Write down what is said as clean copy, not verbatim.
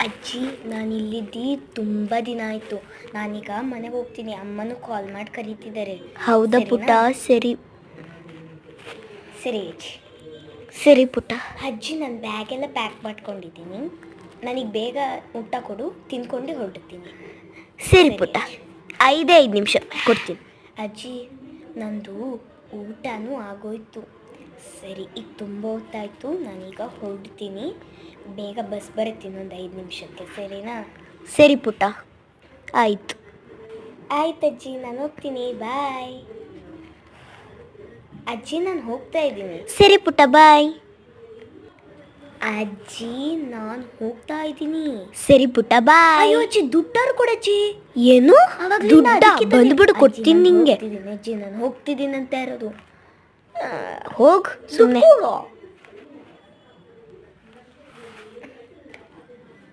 ಅಜ್ಜಿ ನಾನಿಲ್ಲಿದ್ದು ತುಂಬ ದಿನ ಆಯಿತು. ನಾನೀಗ ಮನೆಗೆ ಹೋಗ್ತೀನಿ. ಅಮ್ಮನೂ ಕಾಲ್ ಮಾಡಿ ಕರೀತಿದ್ದಾರೆ. ಹೌದಾ ಪುಟ್ಟ? ಸರಿ ಸರಿ ಅಜ್ಜಿ. ಸರಿ ಪುಟ್ಟ. ಅಜ್ಜಿ ನಾನು ಬ್ಯಾಗೆಲ್ಲ ಪ್ಯಾಕ್ ಮಾಡ್ಕೊಂಡಿದ್ದೀನಿ. ನನಗೆ ಬೇಗ ಊಟ ಕೊಡು, ತಿನ್ಕೊಂಡು ಹೊರಡ್ತೀನಿ. ಸರಿ ಪುಟ್ಟ, 5 ನಿಮಿಷ ಕೊಡ್ತೀನಿ. ಅಜ್ಜಿ ನಂದು ಊಟನೂ ಆಗೋಯ್ತು. ಸರಿ, ಈಗ ತುಂಬ ಹೊತ್ತಾಯಿತು, ನಾನೀಗ ಹೊರಡ್ತೀನಿ. ಬೇಗ ಬಸ್ ಬರುತ್ತೀನಿ ಒಂದು 5 ನಿಮಿಷಕ್ಕೆ, ಸರಿನಾ? ಸರಿ ಪುಟ್ಟ, ಆಯಿತು. ಆಯ್ತಜ್ಜಿ, ನಾನು ಹೋಗ್ತೀನಿ. ಬಾಯ್ ಅಜ್ಜಿ, ನಾನು ಹೋಗ್ತಾ ಇದ್ದೀನಿ. ಸರಿ ಪುಟ್ಟ, ಬಾಯ್. ಅಜ್ಜಿ ನಾನು ಹೋಗ್ತಾ ಇದ್ದೀನಿ. ಸರಿ ಪುಟ್ಟ, ಬಾಯ್. ಅಯ್ಯೋ ಅಜ್ಜಿ, ದುಡ್ಡಾರು ಕೊಡಜ್ಜಿ. ಏನು ದುಡ್ಡ? ಬಂದ್ಬಿಡು, ಕೊಡ್ತೀನಿ ನಿಂಗೆ. ಅಜ್ಜಿ ನಾನು ಹೋಗ್ತಿದ್ದೀನಿ ಅಂತ ಇರೋದು. ಹೋಗ್ ಸುಮ್ಮನೆ.